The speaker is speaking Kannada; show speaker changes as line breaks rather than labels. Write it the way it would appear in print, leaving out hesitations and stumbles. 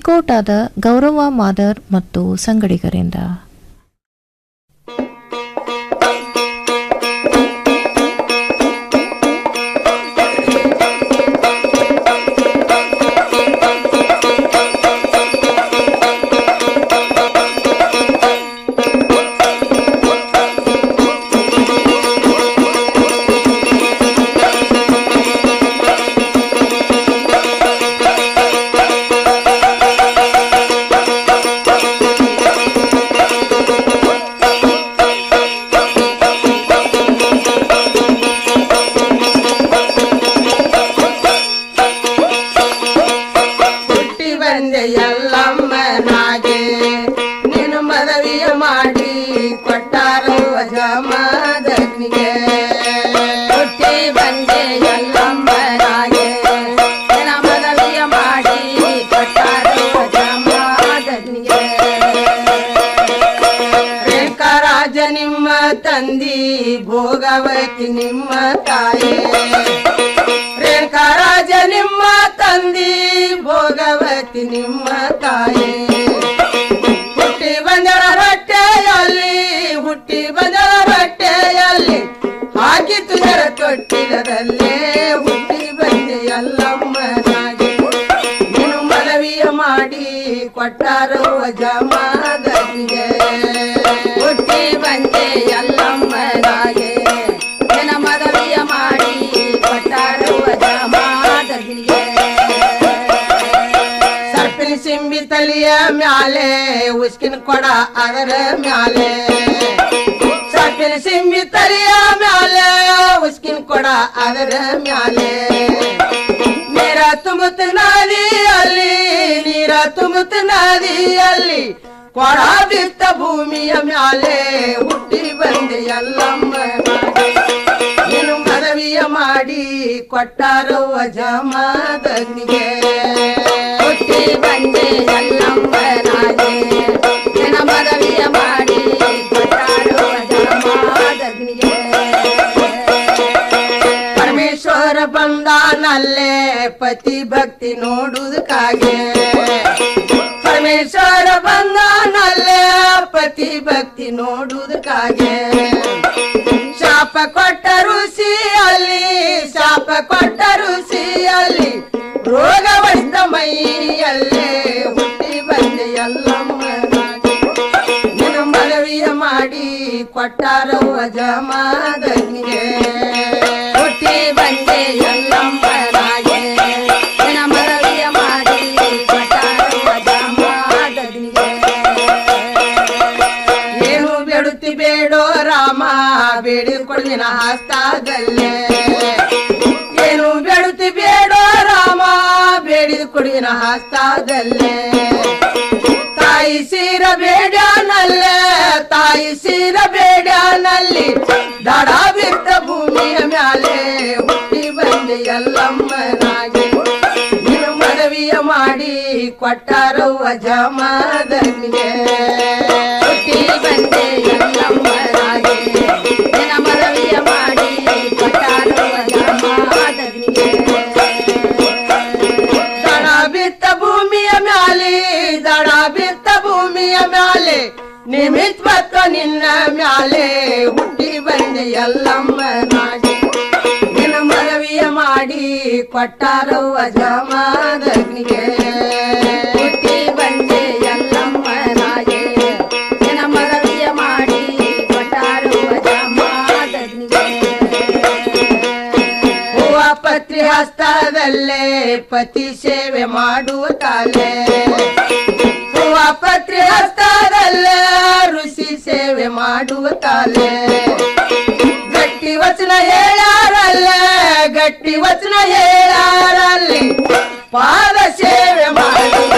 ಹೊಸಕೋಟಾದ ಗೌರವ ಮಾದರ್ ಮತ್ತು ಸಂಗಡಿಗರಿಂದ.
ಭೋಗವತಿ ನಿಮ್ಮ ತಾಯೇ ರೇಣುಕಾರಾಜ ನಿಮ್ಮ ತಂದಿ ಭೋಗವತಿ ನಿಮ್ಮ ತಾಯೇ ಹುಟ್ಟಿ ಬಂದಳ ರೊಟ್ಟೆಯಲ್ಲಿ ಹಾಕಿ ತುಜರ ತೊಟ್ಟಿಲದಲ್ಲೇ ಹುಟ್ಟಿ ಬಂದೆ ಎಲ್ಲಮ್ಮನಾಗಿ ನೀನು ಮನವಿಯ ಮಾಡಿ ಕೊಟ್ಟಾರೋ ಜಮಾದನಿಗೆ ಹುಟ್ಟಿ ಬಂದೆ ಎಲ್ಲಮ್ಮನಾಗೆ ನಿನ್ನ ಮನವಿಯ ಮಾಡಿ ಕೊಟ್ಟಾರೋ ಜಮಾದನಿಗೆ ಸರ್ಪಿನ ಸಿಂಬಿ ತಲಿಯ ಮ್ಯಾಲೆ ಉಸ್ಕಿನ ಕೊಡ ಅದರ ಮ್ಯಾಲೆ ಸರ್ಪಿನ ಸಿಂಬಿ ತಲಿಯ ಮ್ಯಾಲೆ ಉಸ್ಕಿನ ಕೊಡ ಅದರ ಮ್ಯಾಲೆ ನೀರ ತುಂಬುತ್ತ ನದಿಯಲ್ಲಿ ಕೊಡ ಬಿತ್ತ ಭೂಮಿಯ ಮ್ಯಾಲೆ ಹುಟ್ಟಿ ಬಂದೆ ಎಲ್ಲಮ್ಮನಾಗೆ ನೀನು ಮನವಿಯ ಮಾಡಿ ಕೊಟ್ಟಾರೋ ಜಮಾದನಿಗೆ ಹುಟ್ಟಿ ಬಂದೆ ಎಲ್ಲಮ್ಮನಾಗೆ ನಿನ್ನ ಮನವಿಯ ಮಾಡಿ ಕೊಟ್ಟಾರೋ ಜಮಾದನಿಗೆ ಪರಮೇಶ್ವರ ಬಂದಾನಲ್ಲೇ ಪತಿ ಭಕ್ತಿ ನೋಡುವುದಕ್ಕಾಗೆ ಪರಮೇಶ್ವರ ಬಂದಾನಲ್ಲೇ ಪತಿ ಭಕ್ತಿ ನೋಡುವುದಕ್ಕಾಗೆ ಶಾಪ ಕೊಟ್ಟ ಋಷಿಯಲ್ಲಿ ರೋಗ ವಸ್ತ ಮೈಯಲ್ಲೇ ಹುಟ್ಟಿ ಬಂದೆ ಎಲ್ಲಮ್ಮನಾಗೆ ನಿನ್ನ ಮನವಿಯ ಮಾಡಿ ಕೊಟ್ಟಾರೋ ಜಮಾದನಿಗೆ ಹುಟ್ಟಿ ಬಂದೆ ಎಲ್ಲಮ್ಮನಾಗೆ ನಿನ್ನ ಮನವಿಯ ಮಾಡಿ ಕೊಟ್ಟಾರೋ ಜಮಾದನಿಗೆ ಏನು ಬೇಡುತ್ತಿ ಬೇಡೋ ರಾಮ ಬೇಡಿಕೊಳ್ಳಿನ ಹಸ್ತದಲ್ಲೇ ಏನು ಬೇಡುತ್ತಿ ಬೇಡೋ ರಾಮ ಬೇಡಿಕೊಳ್ಳಿನ ಹಸ್ತದಲ್ಲೇ ತಾಯಿ ಸೀರ ಬೇಡ್ಯಾನಲ್ಲಿ ದಡ ಬಿದ್ದ ಭೂಮಿಯ ಮ್ಯಾಲೆ ಹುಟ್ಟಿ ಬಂದೆ ಎಲ್ಲಮ್ಮನಾಗೆ ನೀನು ಮನವಿಯ ಮಾಡಿ ಕೊಟ್ಟಾರೋ ಜಮಾದನಿಗೆ ಹುಟ್ಟಿ ಬಂದೆ ಎಲ್ಲಮ್ಮನಾಗೆ ನಿನ್ನ ಮನವಿಯ ಮಾಡಿ ಕೊಟ್ಟಾರೋ ಜಮಾದನಿಗೆ ದಡ ಬಿತ್ತ ಭೂಮಿಯ ಮ್ಯಾಲೆ ನಿಮಿತ್ವತ್ತ ನಿನ್ನ ಮ್ಯಾಲೆ ಹುಟ್ಟಿ ಬಂದೆ ಎಲ್ಲಮ್ಮನಾಗೆ ನಿನ್ನ ಮನವಿಯ ಮಾಡಿ ಕೊಟ್ಟಾರೋ ಜಮಾದನಿಗೆ ಹುಟ್ಟಿ ಬಂದೆ ಎಲ್ಲಮ್ಮನಾಗೆ ನಿನ್ನ ಮನವಿಯ ಮಾಡಿ ಕೊಟ್ಟಾರೋ ಜಮಾದನಿಗೆ ಹೂವ ಪತ್ರಿ ಹಸ್ತದಲ್ಲೇ ಪತಿ ಸೇವೆ ಮಾಡುವ ತಾಲೆ ಹೂವ ಪತ್ರಿ ಹಸ್ತದಲ್ಲೇ ಋಷಿ ಸೇವೆ ಮಾಡುವ ತಾಲೆ ಗಟ್ಟಿ ವಚನ ಹೇಳಾರಲ್ಲಿ ಪಾದ ಸೇವೆ ಮಾಡುವ